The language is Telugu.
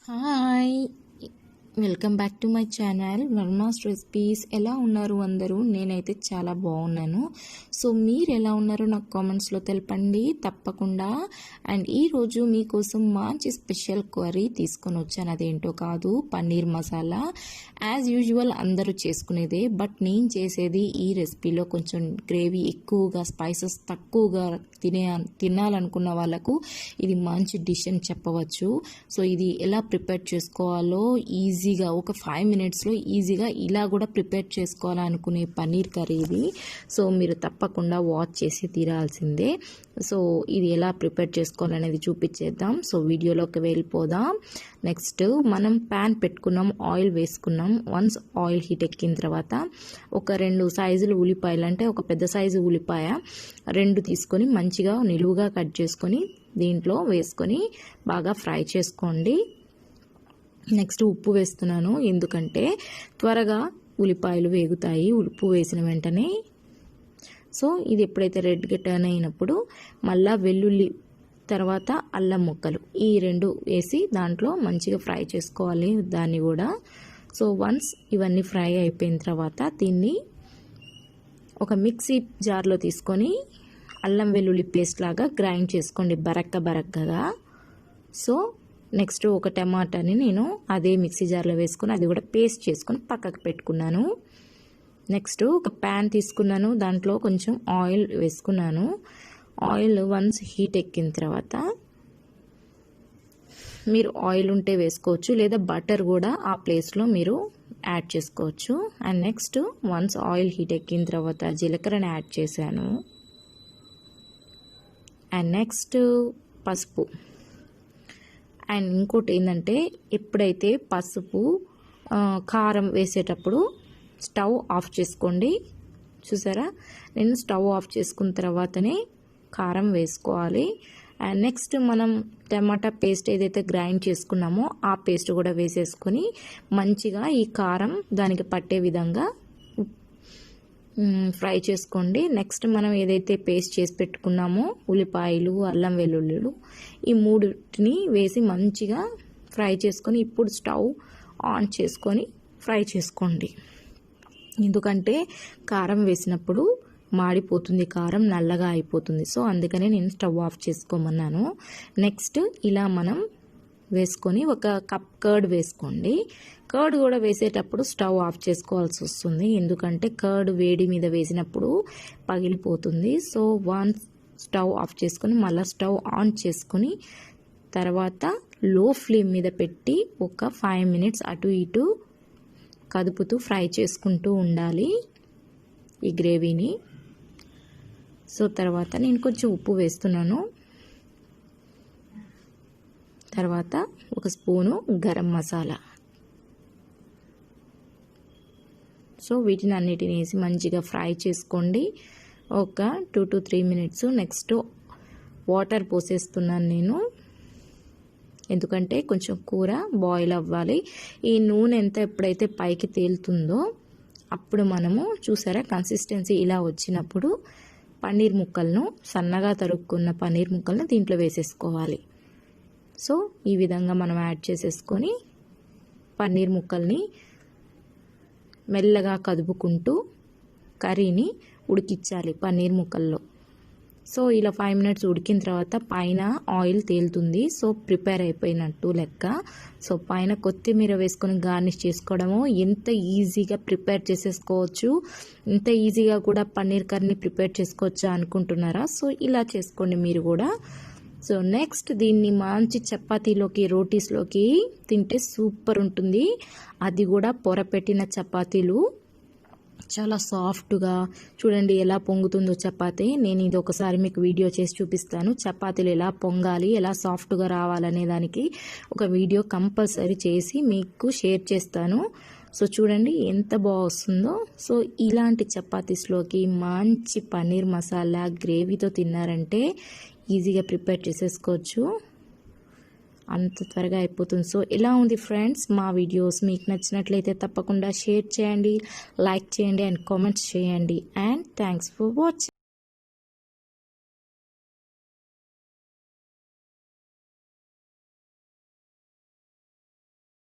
Hi, welcome back to my channel Varma's recipes. ఎలా ఉన్నారు అందరూ? నేనైతే చాలా బాగున్నాను. సో మీరు ఎలా ఉన్నారో నాకు కామెంట్స్లో తెలపండి తప్పకుండా. అండ్ ఈరోజు మీకోసం మంచి స్పెషల్ కర్రీ తీసుకొని వచ్చాను. అదేంటో కాదు, పన్నీర్ మసాలా. యాజ్ యూజువల్ అందరూ చేసుకునేదే, బట్ నేను చేసేది ఈ రెసిపీలో కొంచెం గ్రేవీ ఎక్కువగా, స్పైసెస్ తక్కువగా తినాలనుకున్న వాళ్ళకు ఇది మంచి డిష్ అని చెప్పవచ్చు. సో ఇది ఎలా ప్రిపేర్ చేసుకోవాలో ఈజీగా ఒక 5 minutesలో ఈజీగా ఇలా కూడా ప్రిపేర్ చేసుకోవాలనుకునే పన్నీర్ కర్రీ ఇది. సో మీరు తప్పకుండా వాచ్ చేసి తీరాల్సిందే. సో ఇది ఎలా ప్రిపేర్ చేసుకోవాలనేది చూపించేద్దాం. సో వీడియోలోకి వెళ్ళిపోదాం. నెక్స్ట్ మనం ప్యాన్ పెట్టుకున్నాం, ఆయిల్ వేసుకున్నాం. వన్స్ ఆయిల్ హీట్ ఎక్కిన తర్వాత ఒక 2 సైజులు ఉల్లిపాయలు, అంటే ఒక పెద్ద సైజు ఉల్లిపాయ 2 తీసుకొని మంచిగా నిలువుగా కట్ చేసుకొని దీంట్లో వేసుకొని బాగా ఫ్రై చేసుకోండి. నెక్స్ట్ ఉప్పు వేస్తున్నాను, ఎందుకంటే త్వరగా ఉల్లిపాయలు వేగుతాయి ఉప్పు వేసిన వెంటనే. సో ఇది ఎప్పుడైతే రెడ్గా టర్న్ అయినప్పుడు మళ్ళా వెల్లుల్లి, తర్వాత అల్లం ముక్కలు, ఈ 2 వేసి దాంట్లో మంచిగా ఫ్రై చేసుకోవాలి దాన్ని కూడా. సో వన్స్ ఇవన్నీ ఫ్రై అయిపోయిన తర్వాత దీన్ని ఒక మిక్సీ జార్లో తీసుకొని అల్లం వెల్లుల్లి పేస్ట్ లాగా గ్రైండ్ చేసుకోండి, బరక్కగా. సో నెక్స్ట్ ఒక టమాటాని నేను అదే మిక్సీ జార్లో వేసుకొని అది కూడా పేస్ట్ చేసుకొని పక్కకు పెట్టుకున్నాను. నెక్స్ట్ ఒక ప్యాన్ తీసుకున్నాను, దాంట్లో కొంచెం ఆయిల్ వేసుకున్నాను. ఆయిల్ వన్స్ హీట్ ఎక్కిన తర్వాత మీరు ఆయిల్ ఉంటే వేసుకోవచ్చు, లేదా బటర్ కూడా ఆ ప్లేస్లో మీరు యాడ్ చేసుకోవచ్చు. And next once oil heat ఎక్కిన తర్వాత జీలకర్రని యాడ్ చేశాను. అండ్ నెక్స్ట్ పసుపు. అండ్ ఇంకోటి ఏంటంటే, ఎప్పుడైతే పసుపు కారం వేసేటప్పుడు స్టవ్ ఆఫ్ చేసుకోండి. చూసారా, నేను స్టవ్ ఆఫ్ చేసుకున్న తర్వాతనే కారం వేసుకోవాలి. అండ్ నెక్స్ట్ మనం టమాటా పేస్ట్ ఏదైతే గ్రైండ్ చేసుకున్నామో ఆ పేస్ట్ కూడా వేసేసుకొని మంచిగా ఈ కారం దానికి పట్టే విధంగా ఫ్రై చేసుకోండి. నెక్స్ట్ మనం ఏదైతే పేస్ట్ చేసి పెట్టుకున్నామో ఉల్లిపాయలు, అల్లం వెల్లుల్లిలు, ఈ 3ని వేసి మంచిగా ఫ్రై చేసుకొని ఇప్పుడు స్టవ్ ఆన్ చేసుకొని ఫ్రై చేసుకోండి. ఎందుకంటే కారం వేసినప్పుడు మాడిపోతుంది, కారం నల్లగా అయిపోతుంది. సో అందుకనే నేను స్టవ్ ఆఫ్ చేసుకోమన్నాను. నెక్స్ట్ ఇలా మనం వేసుకొని ఒక కప్ కర్డ్ వేసుకోండి. కర్డ్ కూడా వేసేటప్పుడు స్టవ్ ఆఫ్ చేసుకోవాల్సి వస్తుంది, ఎందుకంటే కర్డ్ వేడి మీద వేసినప్పుడు పగిలిపోతుంది. సో వన్స్ స్టవ్ ఆఫ్ చేసుకొని మళ్ళీ స్టవ్ ఆన్ చేసుకొని తర్వాత లో ఫ్లేమ్ మీద పెట్టి ఒక 5 minutes అటు ఇటు కదుపుతూ ఫ్రై చేసుకుంటూ ఉండాలి ఈ గ్రేవీని. సో తర్వాత నేను కొంచెం ఉప్పు వేస్తున్నాను, తర్వాత ఒక స్పూను గరం మసాలా. సో వీటిని అన్నిటిని వేసి మంచిగా ఫ్రై చేసుకోండి ఒక 2 to 3 minutes. నెక్స్ట్ వాటర్ పోసేస్తున్నాను నేను, ఎందుకంటే కొంచెం కూర బాయిల్ అవ్వాలి. ఈ నూనె ఎంత ఎప్పుడైతే పైకి తేలుతుందో అప్పుడు మనము చూసారా కన్సిస్టెన్సీ ఇలా వచ్చినప్పుడు పన్నీర్ ముక్కలను, సన్నగా తరుక్కున్న పన్నీర్ ముక్కలను దీంట్లో వేసేసుకోవాలి. సో ఈ విధంగా మనం యాడ్ చేసేసుకొని పన్నీర్ ముక్కల్ని మెల్లగా కదుపుకుంటూ కర్రీని ఉడికించాలి పన్నీర్ ముక్కల్లో. సో ఇలా 5 minutes ఉడికిన తర్వాత పైన ఆయిల్ తేలుతుంది. సో ప్రిపేర్ అయిపోయినట్టు లెక్క. సో పైన కొత్తిమీర వేసుకొని గార్నిష్ చేసుకోవడము ఎంత ఈజీగా ప్రిపేర్ చేసేసుకోవచ్చు. ఇంత ఈజీగా కూడా పన్నీర్ కర్రీని ప్రిపేర్ చేసుకోవచ్చా అనుకుంటున్నారా? సో ఇలా చేసుకోండి మీరు కూడా. సో నెక్స్ట్ దీన్ని మంచి చపాతీలోకి, రోటీస్లోకి తింటే సూపర్ ఉంటుంది. అది కూడా పొరపెట్టిన చపాతీలు, చాలా సాఫ్ట్గా. చూడండి ఎలా పొంగుతుందో చపాతీ. నేను ఇది ఒకసారి మీకు వీడియో చేసి చూపిస్తాను. చపాతీలు ఎలా పొంగాలి, ఎలా సాఫ్ట్గా రావాలనే దానికి ఒక వీడియో కంపల్సరీ చేసి మీకు షేర్ చేస్తాను. సో చూడండి ఎంత బాగా వస్తుందో. సో ఇలాంటి చపాతీస్లోకి మంచి పన్నీర్ మసాలా గ్రేవీతో తిన్నారంటే ఈజీగా ప్రిపేర్ చేసేసుకోవచ్చు, అంత త్వరగా అయిపోతుంది. సో ఎలా ఉంది ఫ్రెండ్స్ మా వీడియోస్? మీకు నచ్చినట్లయితే తప్పకుండా షేర్ చేయండి, లైక్ చేయండి అండ్ కామెంట్స్ చేయండి. And thanks for watching.